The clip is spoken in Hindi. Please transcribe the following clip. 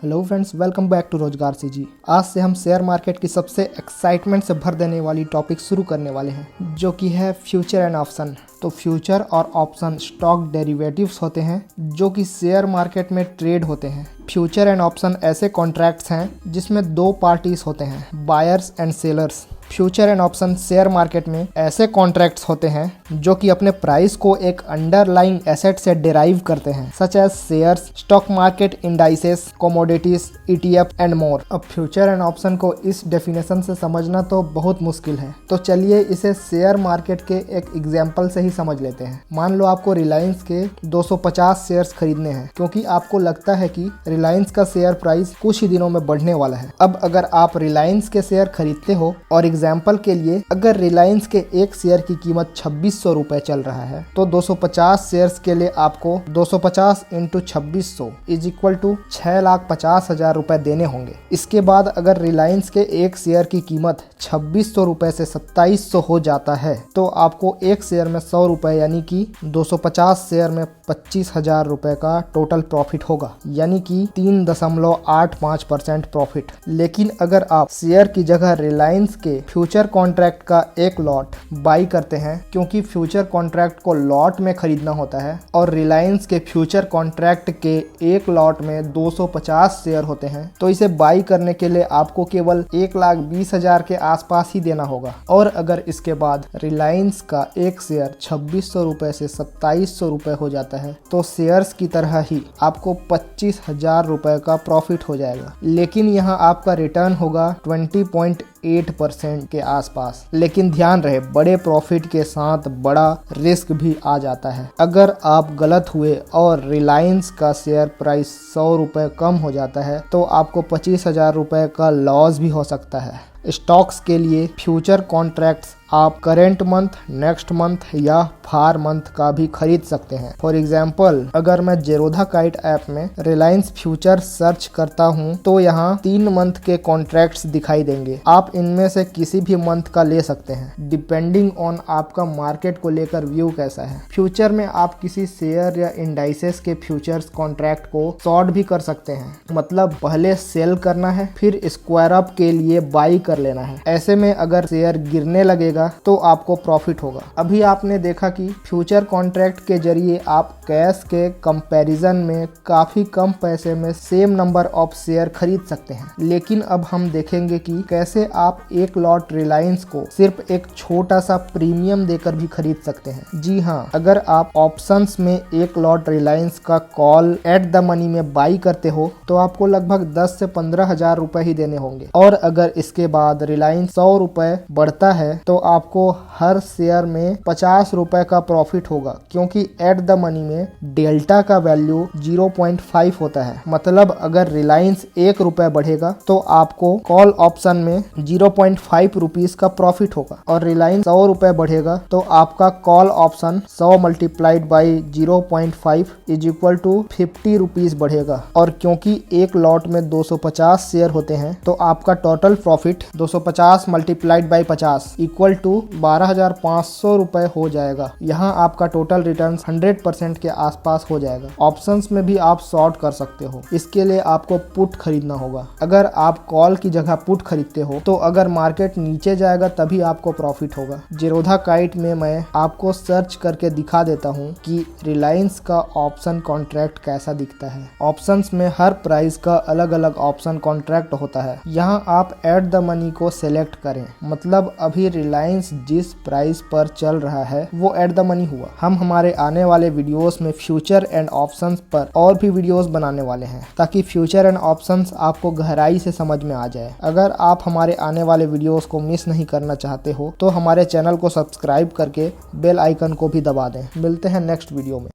Hello friends, welcome back to Rozgar CG. आज से हम शेयर मार्केट की सबसे एक्साइटमेंट से भर देने वाली टॉपिक शुरू करने वाले हैं, जो कि है फ्यूचर एंड ऑप्शन। तो फ्यूचर और ऑप्शन स्टॉक डेरिवेटिव्स होते हैं जो कि शेयर मार्केट में ट्रेड होते हैं। फ्यूचर एंड ऑप्शन ऐसे कॉन्ट्रैक्ट्स हैं जिसमें दो पार्टीज होते हैं, buyers and sellers. Future and option share market में ऐसे कॉन्ट्रैक्ट्स होते हैं जो कि अपने प्राइस को एक अंडरलाइंग एसेट से डिराइव करते हैं, such as shares, stock market indices, commodities, ETF and more. अब फ्यूचर एंड ऑप्शन को इस डेफिनेशन से समझना तो बहुत मुश्किल है, तो चलिए इसे शेयर मार्केट के एक एग्जाम्पल से ही समझ लेते हैं। मान लो आपको रिलायंस के 250 शेयर्स खरीदने हैं, क्योंकि आपको लगता है कि रिलायंस का शेयर प्राइस कुछ ही दिनों में बढ़ने वाला है। अब अगर आप रिलायंस के शेयर खरीदते हो और एग्जाम्पल के लिए अगर रिलायंस के एक शेयर की कीमत 2600 रुपए चल रहा है, तो 250 शेयर्स के लिए आपको 250 इंटू 2600 इज इक्वल टू 6,50,000 रुपए देने होंगे। इसके बाद अगर रिलायंस के एक शेयर की कीमत 2600 रुपए से 2700 हो जाता है, तो आपको एक शेयर में 100 रुपए यानी कि 250 शेयर में 25,000 रुपए का टोटल प्रॉफिट होगा, यानी कि 3.85% प्रॉफिट। लेकिन अगर आप शेयर की जगह रिलायंस के फ्यूचर कॉन्ट्रैक्ट का एक लॉट बाई करते हैं, क्योंकि फ्यूचर कॉन्ट्रैक्ट को लॉट में खरीदना होता है और रिलायंस के फ्यूचर कॉन्ट्रैक्ट के एक लॉट में 250 शेयर होते हैं, तो इसे बाई करने के लिए आपको केवल 1,20,000 के आसपास ही देना होगा। और अगर इसके बाद रिलायंस का एक शेयर 2600 रुपए से 2700 रुपए हो जाता है, तो शेयर्स की तरह ही आपको 25,000 रुपए का प्रॉफिट हो जाएगा। लेकिन यहाँ आपका रिटर्न होगा 20.8% के आसपास। लेकिन ध्यान रहे, बड़े प्रॉफिट के साथ बड़ा रिस्क भी आ जाता है। अगर आप गलत हुए और रिलायंस का शेयर प्राइस 100 रुपए कम हो जाता है, तो आपको 25,000 रुपए का लॉस भी हो सकता है। स्टॉक्स के लिए फ्यूचर कॉन्ट्रैक्ट्स आप करेंट मंथ, नेक्स्ट मंथ या फार मंथ का भी खरीद सकते हैं। फॉर एग्जाम्पल, अगर मैं जेरोधा काइट ऐप में रिलायंस फ्यूचर सर्च करता हूं, तो यहाँ 3 मंथ के कॉन्ट्रैक्ट्स दिखाई देंगे। आप इनमें से किसी भी मंथ का ले सकते हैं, डिपेंडिंग ऑन आपका मार्केट को लेकर व्यू कैसा है। फ्यूचर में आप किसी शेयर या इंडाइसेस के फ्यूचर्स कॉन्ट्रैक्ट को शॉर्ट भी कर सकते हैं, मतलब पहले सेल करना है, फिर स्क्वायर अप के लिए बाई कर लेना है। ऐसे में अगर शेयर गिरने लगेगा तो आपको प्रॉफिट होगा। अभी आपने देखा कि फ्यूचर कॉन्ट्रैक्ट के जरिए आप कैश के कंपैरिजन में काफी कम पैसे में सेम नंबर ऑफ शेयर खरीद सकते हैं। लेकिन अब हम देखेंगे कि कैसे आप एक लॉट रिलायंस को सिर्फ एक छोटा सा प्रीमियम देकर भी खरीद सकते हैं। जी हाँ, अगर आप ऑप्शंस में एक लॉट रिलायंस का कॉल एट द मनी में बाई करते हो, तो आपको लगभग 10 से 15,000 रुपए ही देने होंगे। और अगर इसके बाद रिलायंस 100 रुपए बढ़ता है, तो आपको हर शेयर में 50 रुपए का प्रॉफिट होगा, क्योंकि एट द मनी में डेल्टा का वैल्यू 0.5 होता है। मतलब अगर रिलायंस 1 रुपए बढ़ेगा, तो आपको कॉल ऑप्शन में 0.5 रुपीज का प्रॉफिट होगा, और रिलायंस 100 रुपए बढ़ेगा, तो आपका call option 100 multiplied by 0.5 is equal to 50 rupees बढ़ेगा। और क्योंकि एक लॉट में 250 शेयर होते हैं, तो आपका total profit 250 multiplied by 50 equal to 12,500 रुपए हो जाएगा। यहाँ आपका टोटल रिटर्न 100% के आसपास हो जाएगा। ऑप्शंस में भी आप शॉर्ट कर सकते हो, इसके लिए आपको पुट खरीदना होगा। अगर आप कॉल की जगह पुट खरीदते हो, तो अगर मार्केट नीचे जाएगा तभी आपको प्रॉफिट होगा। जेरोधा काइट में मैं आपको सर्च करके दिखा देता हूँ कि रिलायंस का ऑप्शन कॉन्ट्रैक्ट कैसा दिखता है। ऑप्शंस में हर प्राइस का अलग अलग ऑप्शन कॉन्ट्रैक्ट होता है। यहाँ आप एट द मनी को सिलेक्ट करें, मतलब अभी रिलायंस जिस प्राइस पर चल रहा है वो एट द मनी हुआ। हम हमारे आने वाले वीडियोस में फ्यूचर एंड ऑप्शंस पर और भी वीडियोस बनाने वाले हैं, ताकि फ्यूचर एंड ऑप्शंस आपको गहराई से समझ में आ जाए। अगर आप हमारे आने वाले वीडियोस को मिस नहीं करना चाहते हो, तो हमारे चैनल को सब्सक्राइब करके बेल आइकन को भी दबा दें। मिलते हैं नेक्स्ट वीडियो में।